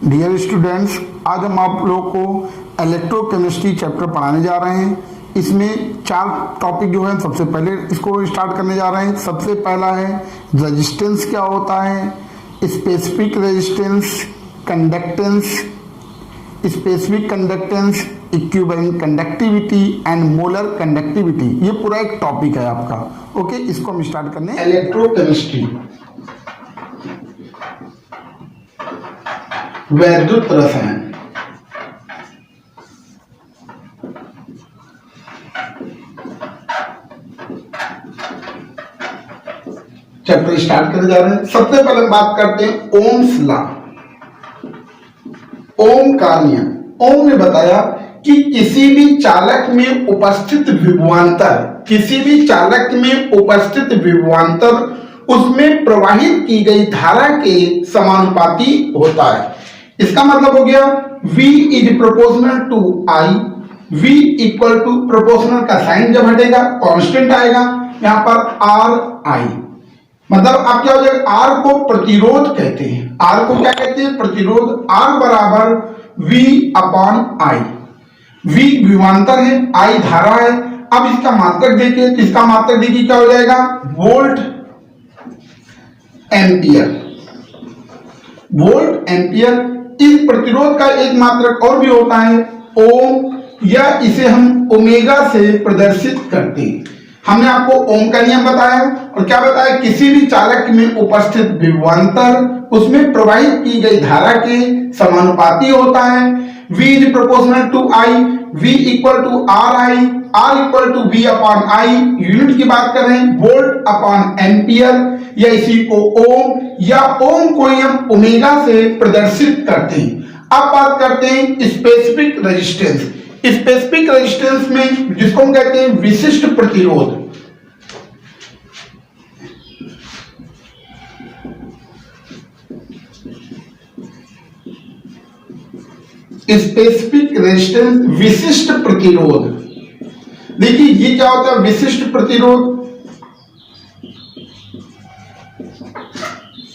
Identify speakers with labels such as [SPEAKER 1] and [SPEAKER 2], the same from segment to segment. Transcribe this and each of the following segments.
[SPEAKER 1] Dear students, आज हम आप लोगों को इलेक्ट्रोकेमिस्ट्री चैप्टर पढ़ाने जा रहे हैं। इसमें 4 टॉपिक जो है सबसे पहले इसको स्टार्ट करने जा रहे हैं। सबसे पहला है रेजिस्टेंस क्या होता है, specific resistance, conductance, specific conductance, equivalent conductivity and molar conductivity. ये पूरा एक टॉपिक है आपका। ओके, इसको हम स्टार्ट करने इलेक्ट्रोकेमिस्ट्री वैद्युत रसायन। चैप्टर स्टार्ट करने जा रहे हैं। सबसे पहले बात करते हैं ओम्स लॉ, ओम का नियम। ओम ने बताया कि किसी भी चालक में उपस्थित विभवांतर, किसी भी चालक में उपस्थित विभवांतर उसमें प्रवाहित की गई धारा के समानुपाती होता है। इसका मतलब हो गया V is proportional to I, V equal to proportional का साइन जब हटेगा कांस्टेंट आएगा यहां पर RI। मतलब आप क्या हो जाएगा, R को प्रतिरोध कहते हैं। R को क्या कहते हैं, प्रतिरोध। R बराबर V अपॉन I। V विभवांतर है, I धारा है। अब इसका मात्रक देखिए तो इसका मात्रक देखिए क्या हो जाएगा, वोल्ट एम्पियर। Volt ampere. इस प्रतिरोध का एक मात्रक और भी होता है ओम, या इसे हम ओमेगा से प्रदर्शित करते हैं। हमने आपको ओम का नियम बताया और क्या बताया, किसी भी चालक में उपस्थित विभवांतर उसमें प्रवाहित की गई धारा के समानुपाती होता है। V is proportional to I, V equal to RI, R equal to V upon I। Unit की बात कर रहे हैं वोल्ट अपॉन एम्पियर, या इसी को ओम, या ओम को हम ओमेगा से प्रदर्शित करते हैं। अब बात करते हैं स्पेसिफिक रेजिस्टेंस। स्पेसिफिक रेजिस्टेंस में जिसको हम कहते हैं विशिष्ट प्रतिरोध। स्पेसिफिक रेजिस्टेंस, विशिष्ट प्रतिरोध। देखिए ये क्या होता है विशिष्ट प्रतिरोध।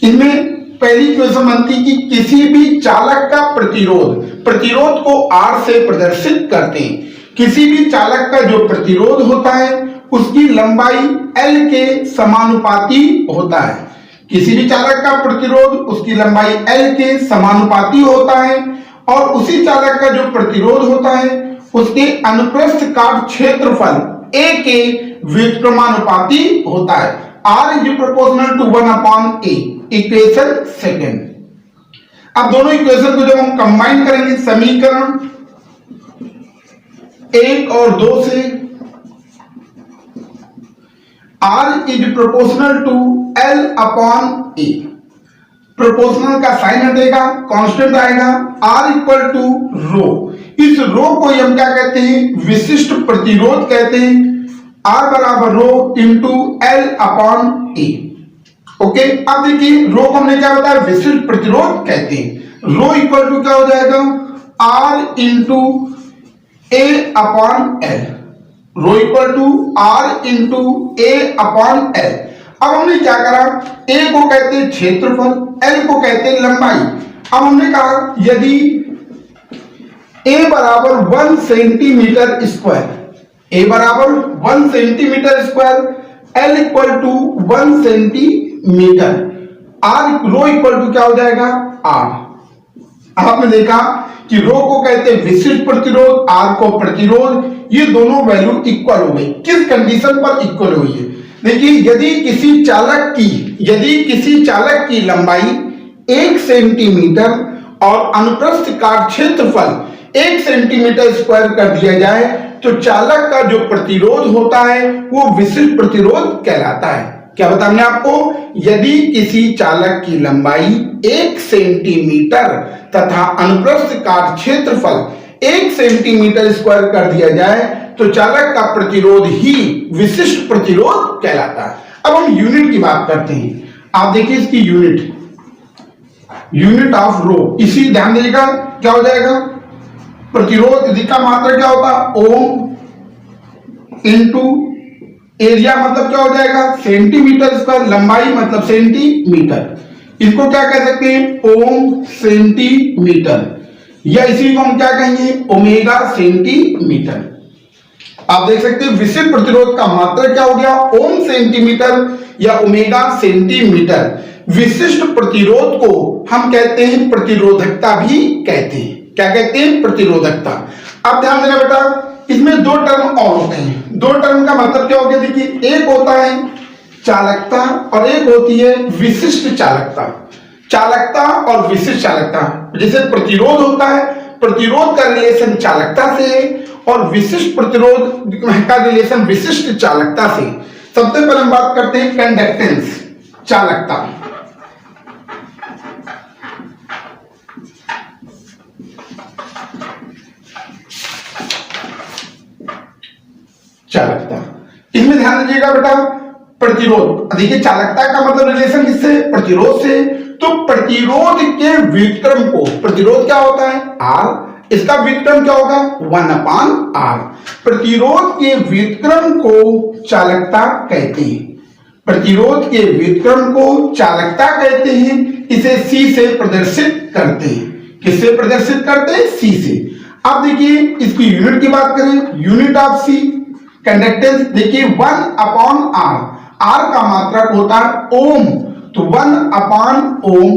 [SPEAKER 1] इनमें पहली क्वेश्चन बनती है कि किसी भी चालक का प्रतिरोध, प्रतिरोध को R से प्रदर्शित करते हैं। किसी भी चालक का जो प्रतिरोध होता है उसकी लंबाई L के समानुपाती होता है। किसी भी चालक का प्रतिरोध उसकी लंबाई L के समानुपाती होता है, और उसी चालक का जो प्रतिरोध होता है उसके अनुप्रस्थ काट क्षेत्रफल A के व्युत्क्रमानुपाती होता है। R is proportional to 1 upon A। Equation second. अब दोनों इक्वेशन को जब हम कंबाइन करेंगे समीकरण 1 और 2 से, R is proportional to L upon A। Proportional का साइन हटेगा कांस्टेंट आएगा, R इक्वल टू रो। इस रो को हम क्या कहते हैं, विशिष्ट प्रतिरोध कहते हैं। R बराबर rho into L upon A। Okay, अब देखिए रो को हमने क्या बताया, विशिष्ट प्रतिरोध कहते हैं। रो इक्वल टू क्या हो जाएगा, R into A upon L। Rho equal to R into A upon L। अब हमने क्या करा, A को कहते हैं क्षेत्रफल, L को कहते हैं लंबाई। अब हमने कहा यदि A बराबर 1 सेंटीमीटर स्क्वायर, A बराबर 1 centimetre square, L equal to 1 centimetre, R rho equal to क्या हो जाएगा, R। आपने देखा कि रो को कहते हैं विशिष्ट प्रतिरोध, R को प्रतिरोध। ये दोनों वैल्यू इक्वल हो गई। किस कंडीशन पर इक्वल हुई है, देखिए यदि किसी चालक की लंबाई 1 सेंटीमीटर और अनुप्रस्थ काट क्षेत्रफल 1 सेंटीमीटर स्क्वायर कर दिया जाए तो चालक का जो प्रतिरोध होता है वो विशिष्ट प्रतिरोध कहलाता है। क्या बताया हमने आपको, यदि किसी चालक की लंबाई 1 सेंटीमीटर तथा अनुप्रस्थ काट क्षेत्रफल 1 सेंटीमीटर स्क्वायर कर दिया जाए तो चालक का प्रतिरोध ही विशिष्ट प्रतिरोध कहलाता है। अब हम यूनिट की बात करते हैं। आप देखिए इसकी यूनिट ऑफ रो, इसी ध्यान दीजिएगा क्या हो जाएगा, प्रतिरोध इसका मात्रा क्या होता है, ओम इंटू एरिया मतलब क्या हो जाएगा, सेंटीमीटर स्क्वायर, लंबाई मतलब सेंटीमीटर। इसको क्या कह सकते हैं, ओम सेंटीमीटर, या इसी को हम क्या कहेंगे, ओमेगा सेंटीमीटर। आप देख सकते हैं विशिष्ट प्रतिरोध का मात्रक क्या हो गया, ओम सेंटीमीटर या ओमेगा सेंटीमीटर। विशिष्ट प्रतिरोध को हम कहते हैं प्रतिरोधकता भी कहते हैं। क्या कहते हैं, प्रतिरोधकता। अब ध्यान देना बेटा, इसमें दो टर्म और होते हैं। दो टर्म का मतलब क्या हो गया, देखिए एक होता है चालकता और एक होती है विशिष्ट चालकता। चालकता और विशिष्ट चालकता, जैसे प्रतिरोध होता है, प्रतिरोध का रिलेशन चालकता से है और विशिष्ट प्रतिरोध का रिलेशन विशिष्ट चालकता से। सबसे पहले हम बात करते हैं कंडक्टेंस, चालकता। चालकता, इसमें ध्यान दीजिएगा बेटा, प्रतिरोध, देखिए चालकता का मतलब रिलेशन किससे, प्रतिरोध से। तो प्रतिरोध के व्युत्क्रम को, प्रतिरोध क्या होता है, R, इसका व्युत्क्रम क्या होगा, 1/R। प्रतिरोध के व्युत्क्रम को चालकता कहते हैं। प्रतिरोध के व्युत्क्रम को चालकता कहते हैं। इसे C से प्रदर्शित करते हैं। किससे प्रदर्शित करते हैं, C से। अब देखिए इसकी यूनिट की बात करें, यूनिट ऑफ C कंडक्टेंस, देखिए 1/R, R का मात्रक होता है ओम, तो 1/ओम।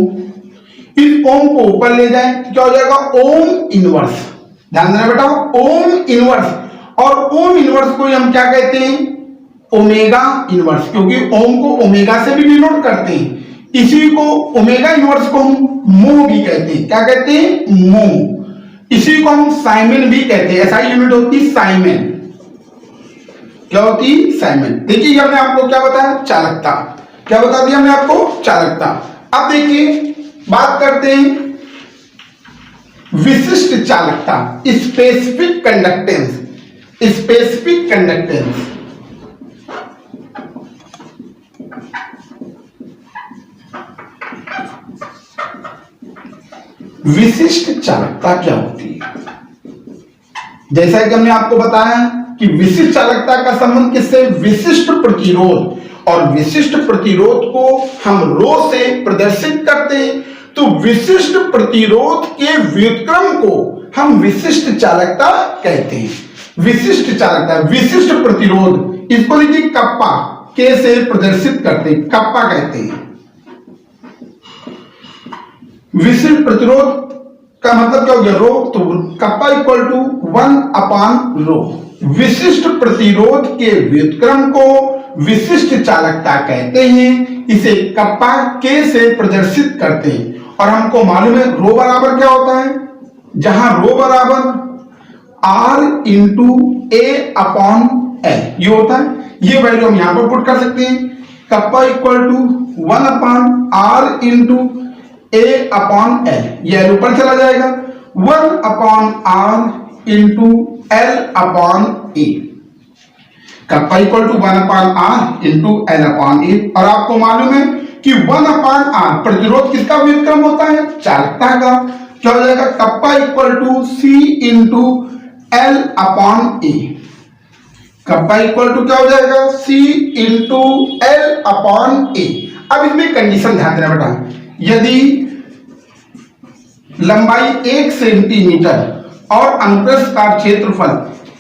[SPEAKER 1] इस ओम को ऊपर ले जाए क्या हो जाएगा, ओम इनवर्स। ध्यान देना बेटा, ओम इनवर्स। और ओम इनवर्स को हम क्या कहते हैं, ओमेगा इनवर्स, क्योंकि ओम को ओमेगा से भी डिनोट करते हैं। इसी को ओमेगा इनवर्स को हम मोह भी कहते हैं। क्या कहते हैं, मोह। इसी को हम साइमन भी कहते हैं। ऐसा यूनिट होती है साइमन। क्या होती है, साइमन। देखिए हमने आपको क्या बताया, चालकता। क्या बता दिया हमने आपको, चालकता। अब देखिए बात करते हैं विशिष्ट चालकता, स्पेसिफिक कंडक्टेंस। स्पेसिफिक कंडक्टेंस, विशिष्ट चालकता क्या होती है, जैसा कि हमने आपको बताया कि विशिष्ट चालकता का संबंध किससे, विशिष्ट प्रतिरोध। और विशिष्ट प्रतिरोध को हम रो से प्रदर्शित करते हैं। तो विशिष्ट प्रतिरोध के व्युत्क्रम को हम विशिष्ट चालकता कहते हैं। विशिष्ट चालकता, विशिष्ट प्रतिरोध, इसको लिखिए कप्पा, के से प्रदर्शित करते हैं, कप्पा कहते हैं। विशिष्ट प्रतिरोध का मतलब क्या हो गया, रो, तो कप्पा इक्वल टू 1/रो। विशिष्ट प्रतिरोध के व्युत्क्रम को विशिष्ट चालकता कहते हैं। इसे कप्पा के से प्रदर्शित करते हैं। और हमको मालूम है रो बराबर क्या होता है, जहां रो बराबर R इंटू A/L ये होता है। ये वैल्यू हम यहां पर पुट कर सकते हैं। Kappa equal to 1/R into A/L, ये ऊपर चला जाएगा, 1/R into L/A। Kappa equal to 1/R into L/A। और आपको मालूम है कि 1/R प्रतिरोध किसका व्युत्क्रम होता है, चालकता का। क्या हो जाएगा, kappa equal to C into L/A। Kappa equal to क्या हो जाएगा, C इंटू L/A। अब इसमें कंडीशन ध्यान देना बेटा, यदि लंबाई 1 सेंटीमीटर और अनुप्रस्थ का क्षेत्रफल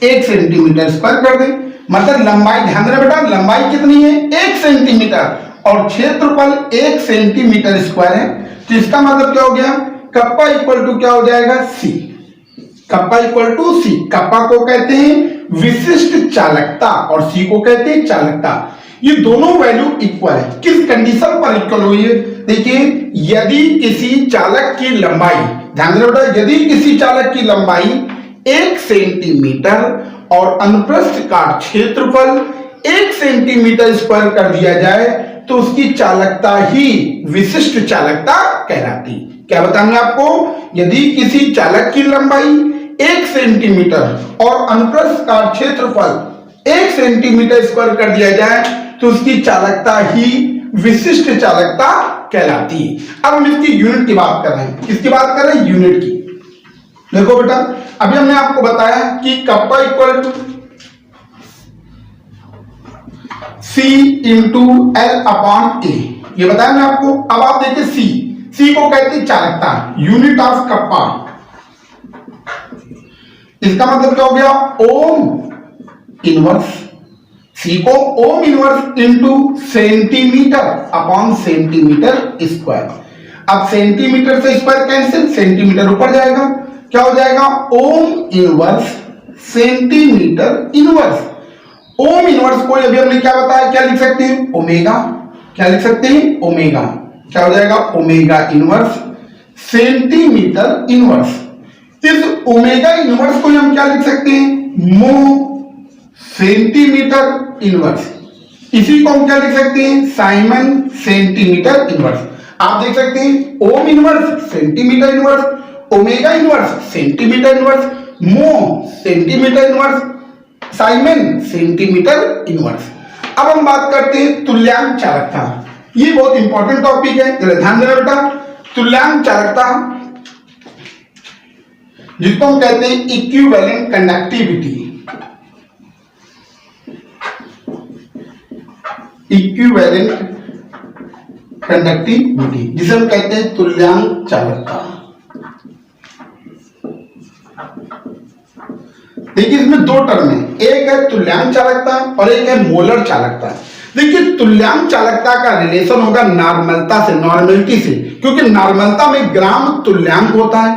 [SPEAKER 1] 1 सेंटीमीटर स्क्वायर कर दे, मतलब लंबाई, ध्यान देना बेटा, लंबाई कितनी है, 1 सेंटीमीटर और क्षेत्रफल 1 सेंटीमीटर स्क्वायर है। तो इसका मतलब क्या हो गया, कप्पा इक्वल टू क्या हो जाएगा, C। Kappa equal to C। Kappa को कहते हैं विशिष्ट चालकता और C को कहते हैं चालकता। ये दोनों वैल्यू इक्वल है। किस कंडीशन पर इक्वल हुई है, देखिए यदि किसी चालक की लंबाई, ध्यान देना बेटा, यदि किसी चालक की लंबाई 1 सेंटीमीटर और अनुप्रस्थ का क्षेत्रफल 1 सेंटीमीटर स्क्वायर कर दिया जाए तो उसकी चालकता ही विशिष्ट चालकता कहलाती। क्या बताऊंगा आपको, यदि किसी चालक की लंबाई 1 सेंटीमीटर और अनुप्रस्थ का क्षेत्रफल 1 सेंटीमीटर स्क्वायर कर दिया जाए तो उसकी चालकता ही विशिष्ट चालकता कहलाती है। अब हम इसकी यूनिट की बात कर रहे हैं। किसकी बात कर रहे हैं, यूनिट की। देखो बेटा, अभी हमने आपको बताया कि kappa equal to C into L/A। ये बताया ना आपको। अब आप देखिए सी को कहते हैं चालकता, यूनिट ऑफ कप्पा। इसका मतलब क्या हो गया, ओम इनवर्स। सी को ohm inverse into centimetre upon centimetre square. अब सेंटीमीटर से स्क्वायर कैंसिल, सेंटीमीटर ऊपर जाएगा, क्या हो जाएगा, ohm inverse centimetre inverse. Ohm inverse को अभी हमने क्या बताया, क्या लिख सकते हैं, ओमेगा। क्या लिख सकते हैं, ओमेगा। क्या हो जाएगा, ओमेगा इनवर्स सेंटीमीटर इनवर्स। इस ओमेगा इनवर्स को हम क्या लिख सकते हैं, मो सेंटीमीटर इनवर्स। इसी को हम क्या लिख सकते हैं, साइमन सेंटीमीटर इनवर्स। आप देख सकते हैं ohm inverse centimetre inverse, omega inverse centimetre inverse, mho centimetre inverse, siemens centimetre inverse. अब हम बात करते हैं तुल्यांक चालकता। ये बहुत इंपॉर्टेंट टॉपिक है, जरा ध्यान देना बेटा। तुल्यांक चालकता जिसको हम कहते हैं इक्विवेलेंट कंडक्टिविटी, इक्विवेलेंट कंडक्टिविटी जिसे हम कहते हैं तुल्यांक चालकता। देखिए इसमें दो टर्म है, एक है तुल्यांक चालकता और एक है मोलर चालकता। देखिए तुल्यांक चालकता का रिलेशन होगा नॉर्मलता से, नॉर्मलिटी से, क्योंकि नॉर्मलता में ग्राम तुल्यांक होता है,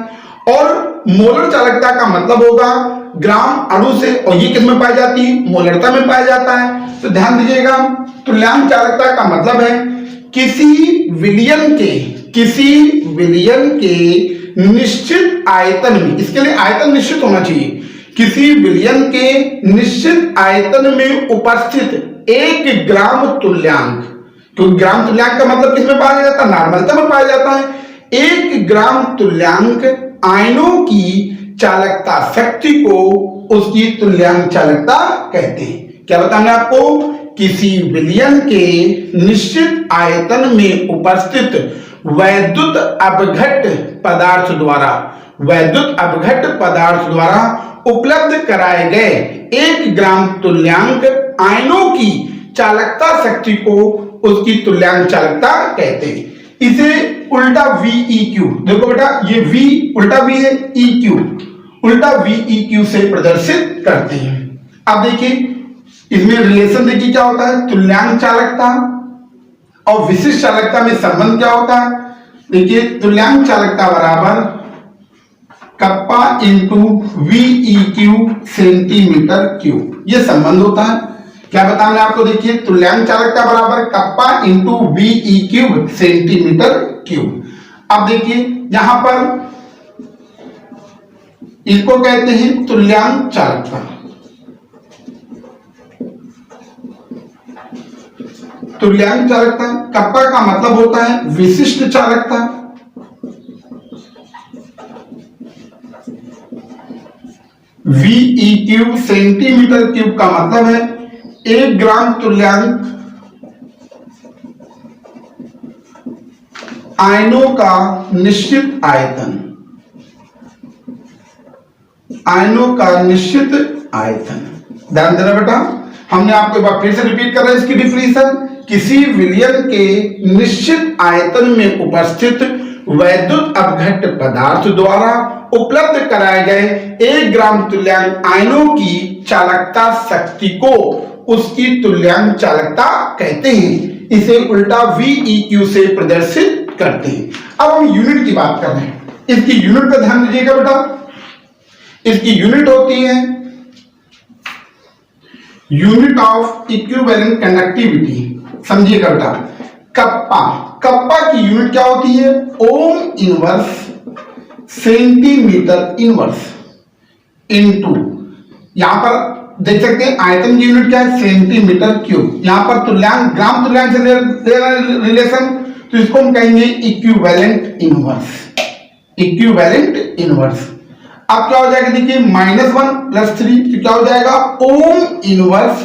[SPEAKER 1] और मोलर चालकता का मतलब होगा ग्राम अणु से, और ये किसमें पाई जाती है, मोलरता में पाया जाता है। तो ध्यान दीजिएगा, तुल्यांक चालकता का मतलब है किसी विलयन के निश्चित आयतन में, इसके लिए आयतन निश्चित होना चाहिए, किसी विलयन के निश्चित आयतन में उपस्थित 1 ग्राम तुल्यांक, क्योंकि ग्राम तुल्यांक का मतलब किसमें पाया जाता है, नॉर्मलता में पाया जाता है। 1 ग्राम तुल्यांक आयनों की चालकता शक्ति को उसकी तुल्यांक चालकता कहते हैं। क्या बताना है आपको, किसी विलयन के निश्चित आयतन में उपस्थित वैद्युत अपघट्ट पदार्थ द्वारा उपलब्ध कराए गए 1 ग्राम तुल्यांक आयनों की चालकता शक्ति को उसकी तुल्यांक चालकता कहते हैं। इसे उल्टा VEQ, देखो बेटा ये V उल्टा V है, EQ उल्टा VEQ से प्रदर्शित करते हैं। अब देखिए इसमें रिलेशन देखिए क्या होता है, तुल्यांक चालकता और विशिष्ट चालकता में संबंध क्या होता है। देखिए तुल्यांक चालकता बराबर kappa into VEQ centimetre cube, ये संबंध होता है। क्या बताना है आपको, देखिए तुल्यांक चालकता बराबर kappa into VEQ centimetre cube. अब देखिए यहां पर इसको कहते हैं तुल्यांक चालकता। तुल्यांक चालकता, कप्पा का मतलब होता है विशिष्ट चालकता, VEQ सेंटीमीटर क्यूब का मतलब है 1 ग्राम तुल्यांक आयनों का निश्चित आयतन, आयनों का निश्चित आयतन। ध्यान देना बेटा, हमने आपको एक बार फिर से रिपीट कर रहे हैं इसकी डिफिनीशन, किसी विलयन के निश्चित आयतन में उपस्थित वैद्युत अपघट्ट पदार्थ द्वारा उपलब्ध कराए गए 1 ग्राम तुल्यांक आयनों की चालकता शक्ति को उसकी तुल्यांक चालकता कहते हैं। इसे उल्टा VEQ से प्रदर्शित करते हैं। अब हम यूनिट की बात कर रहे हैं, इसकी यूनिट पर ध्यान दीजिएगा बेटा। इसकी यूनिट होती है यूनिट ऑफ इक्विवेलेंट कंडक्टिविटी। समझिएगा बेटा, कप्पा की यूनिट क्या होती है, ohm inverse centimetre inverse into, यहां पर देख सकते हैं आयतन की यूनिट क्या है, सेंटीमीटर क्यूब। यहां पर तुल्यांक ग्राम तुल्यांक से ले रिलेशन, तो इसको हम कहेंगे इक्विवेलेंट इनवर्स, इक्विवेलेंट इनवर्स। अब क्या हो जाएगा, देखिए -1 + 3, तो क्या हो जाएगा, ohm inverse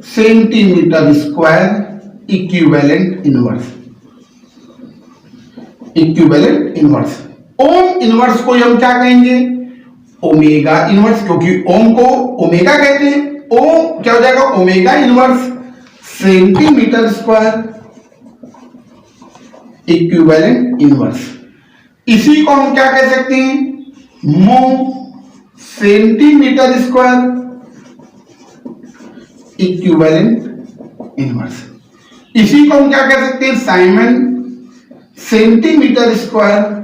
[SPEAKER 1] centimetre square equivalent inverse, equivalent inverse. Ohm inverse को हम क्या कहेंगे, ओमेगा इनवर्स, क्योंकि ओम को ओमेगा कहते हैं। ओम क्या हो जाएगा, omega inverse centimetre square equivalent inverse. इसी को हम क्या कह सकते हैं, मोह सेंटीमीटर स्क्वायर इक्विवेलेंट इनवर्स। इसी को हम क्या कह सकते हैं, siemens centimetre square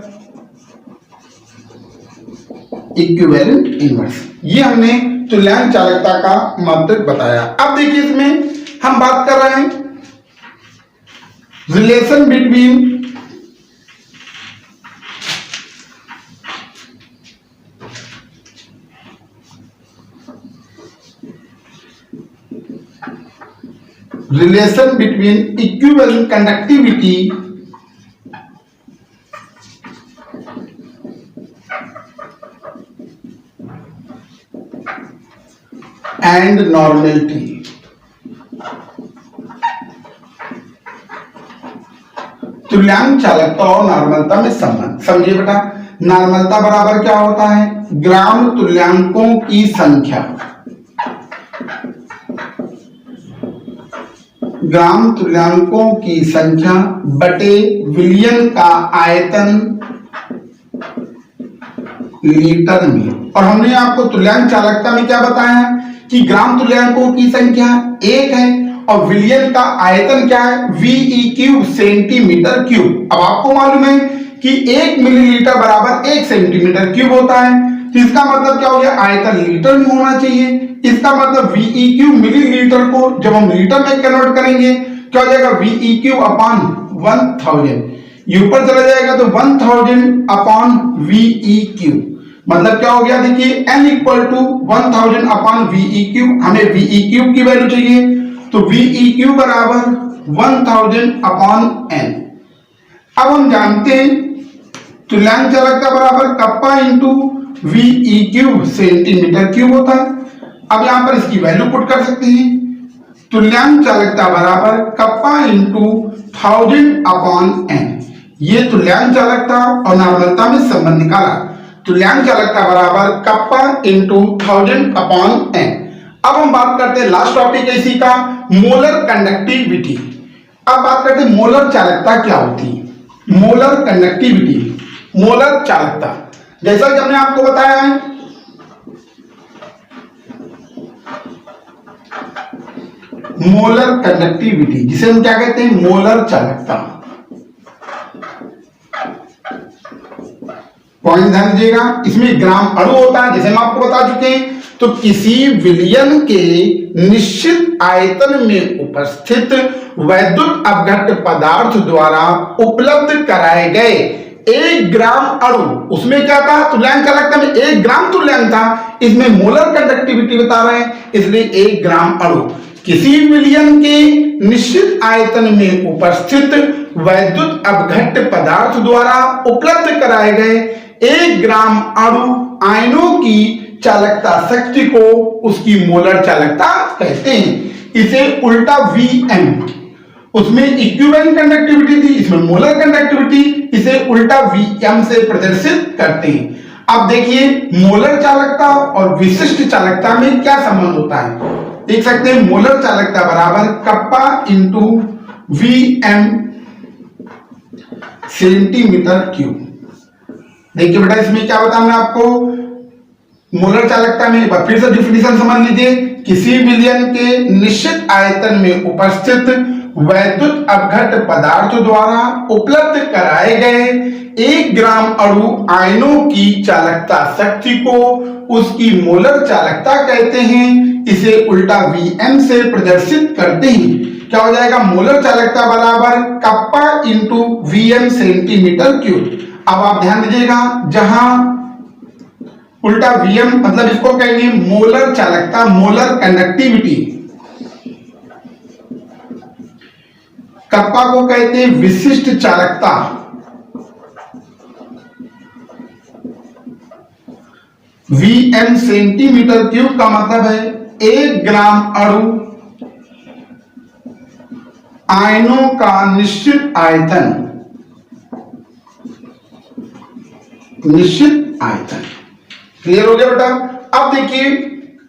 [SPEAKER 1] equivalent inverse. ये हमने तुल्यांक चालकता का मात्रक बताया। अब देखिए इसमें हम बात कर रहे हैं relation between equivalent conductivity and normality. तुल्यांक चालकता और नॉर्मलता में संबंध समझिए बेटा। नॉर्मलता बराबर क्या होता है, ग्राम तुल्यांकों की संख्या, ग्राम तुल्यांकों की संख्या बटे विलयन का आयतन लीटर में। और हमने आपको तुल्यांक चालकता में क्या बताया कि ग्राम तुल्यांकों की संख्या 1 है और विलयन का आयतन क्या है, VE क्यूब सेंटीमीटर क्यूब। अब आपको मालूम है कि 1 मिलीलीटर बराबर 1 सेंटीमीटर क्यूब होता है, तो इसका मतलब क्या हो गया, आयतन लीटर में होना चाहिए। इसका मतलब VE क्यूब मिलीलीटर को जब हम लीटर में कन्वर्ट करेंगे क्या हो जाएगा, VE क्यूब अपॉन 1000। ये ऊपर चला जाएगा तो 1000 अपॉन VE क्यूब। मतलब क्या हो गया, देखिए n equal to 1000 upon VE cube. हमें VE क्यूब की वैल्यू चाहिए तो VE क्यूब बराबर 1000 अपॉन n। अब हम जानते हैं तुल्यांक चालकता बराबर kappa into VE cube centimetre cube होता है। अब यहां पर इसकी वैल्यू पुट कर सकते हैं, तुल्यांक चालकता बराबर कप्पा इंटू 1000 अपॉन n। ये तुल्यांक चालकता और नॉर्मलता में संबंध निकाला। तुल्यांक चालकता बराबर कप्पा इंटू 1000 अपॉन n। अब हम बात करते हैं लास्ट टॉपिक है इसी का, मोलर कंडक्टिविटी। अब बात करते हैं मोलर चालकता क्या होती है। मोलर कंडक्टिविटी, मोलर चालकता, जैसा कि हमने आपको बताया है मोलर कंडक्टिविटी, जिसे हम क्या कहते हैं, मोलर चालकता। पॉइंट ध्यान दीजिएगा, इसमें ग्राम अणु होता है जैसे हम आपको बता चुके हैं। तो किसी विलयन के निश्चित आयतन में उपस्थित वैद्युत अपघट्य पदार्थ द्वारा उपलब्ध कराए गए 1 ग्राम अणु, उसमें क्या था, तुल्यांक चालकता में 1 ग्राम तुल्यांक था, इसमें मोलर कंडक्टिविटी बता रहे हैं इसलिए 1 ग्राम अणु किसी विलयन के निश्चित आयतन में उपस्थित वैद्युत अपघट्य पदार्थ द्वारा उपलब्ध कराए गए 1 ग्राम अणु आयनों की चालकता शक्ति को उसकी मोलर चालकता कहते हैं। इसे उल्टा Vm, उसमें इक्विवेलेंट कंडक्टिविटी थी, इसमें मोलर कंडक्टिविटी, इसे उल्टा Vm से प्रदर्शित करते हैं। अब देखिए मोलर चालकता और विशिष्ट चालकता में क्या संबंध होता है, देख सकते हैं। मोलर चालकता बराबर kappa into Vm centimetre cube. देखिए बेटा इसमें क्या बताया मैं आपको, मोलर चालकता में एक बार फिर से डिफिनेशन समझ लीजिए, किसी विलयन के निश्चित आयतन में उपस्थित वैद्युत अपघट्य पदार्थ द्वारा उपलब्ध कराए गए 1 ग्राम अणु आयनों की चालकता शक्ति को उसकी मोलर चालकता कहते हैं। इसे उल्टा Vm से प्रदर्शित करते हैं। क्या हो जाएगा, मोलर चालकता बराबर kappa into Vm centimetre cube. अब आप ध्यान दीजिएगा, जहां उल्टा Vm मतलब इसको कहेंगे मोलर चालकता, मोलर कंडक्टिविटी, कप्पा को कहते हैं विशिष्ट चालकता, Vm सेंटीमीटर क्यूब का मतलब है 1 ग्राम अणु आयनों का निश्चित आयतन, निश्चित आयतन। क्लियर हो गया बेटा। अब देखिए,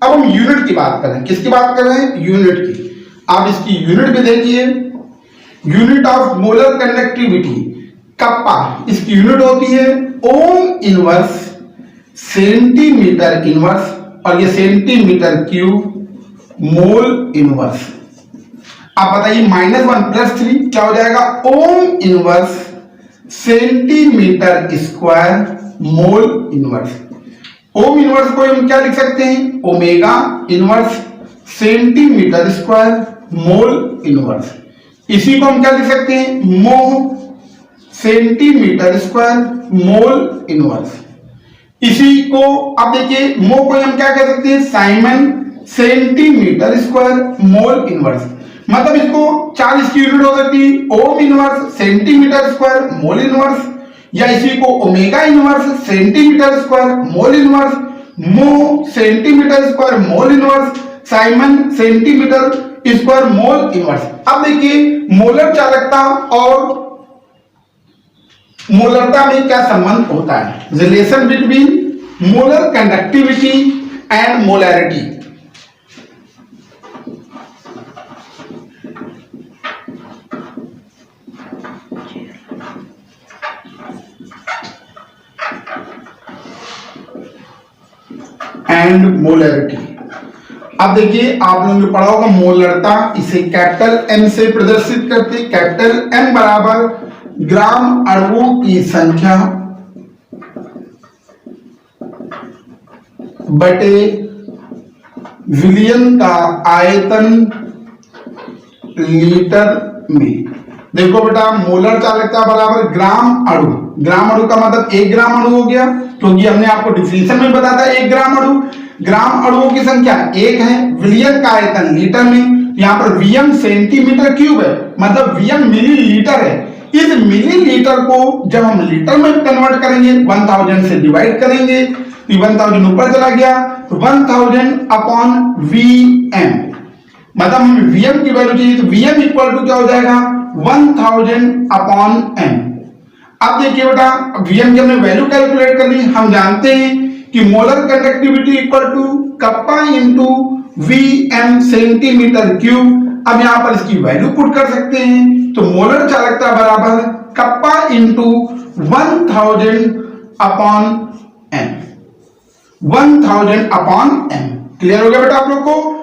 [SPEAKER 1] अब हम यूनिट की बात कर रहे हैं, किसकी बात कर रहे हैं, यूनिट की। आप इसकी यूनिट भी देखिए, unit of molar conductivity, kappa इसकी यूनिट होती है ओम इनवर्स सेंटीमीटर इनवर्स, और ये सेंटीमीटर क्यूब मोल इनवर्स। आप बताइए -1 + 3 क्या हो जाएगा? Ohm inverse centimetre square mole inverse. Ohm inverse को हम क्या लिख सकते हैं? Omega inverse centimetre square mole inverse. इसी को हम क्या लिख सकते हैं? मोह सेंटीमीटर स्क्वायर मोल इनवर्स। इसी को आप देखिए मोह को हम क्या कह सकते हैं? Siemens centimetre square mole inverse. मतलब इसको 40 की यूनिट हो सकती है ohm inverse centimetre square mole inverse, या इसी को omega inverse centimetre square mole inverse, mho centimetre square mole inverse, siemens centimetre square mole inverse. अब देखिए मोलर चालकता और मोलरता में क्या संबंध होता है? Relation between molar conductivity and molarity. And molarity. अब देखिए आप लोगों ने पढ़ा होगा मोलरता, इसे कैपिटल M से प्रदर्शित करते। कैपिटल M बराबर ग्राम अणुओं की संख्या बटे विलयन का आयतन लीटर में। देखो बेटा मोलर चालकता बराबर ग्राम अणु, ग्राम अणु का मतलब 1 ग्राम अणु हो गया, क्योंकि हमने आपको डिफिनेशन में बताया था 1 ग्राम अणु। ग्राम अणुओं की संख्या 1 है, विलयन का आयतन लीटर में। यहां पर Vm सेंटीमीटर क्यूब है, मतलब Vm मिलीलीटर है। इस मिलीलीटर को जब हम लीटर में कन्वर्ट करेंगे 1000 से डिवाइड करेंगे तो 1000 ऊपर चला गया तो 1000 अपॉन Vm, मतलब हमें Vm की वैल्यू चाहिए तो Vm इक्वल टू क्या हो जाएगा? 1000 अपॉन m। अब देखिए बेटा Vm की हमने वैल्यू कैलकुलेट कर ली। हम जानते हैं कि molar conductivity equal to kappa into Vm centimetre cube. अब यहां पर इसकी वैल्यू पुट कर सकते हैं, तो मोलर चालकता बराबर kappa into 1000 upon m, 1000 upon m। Clear हो गया बेटा आप लोग को?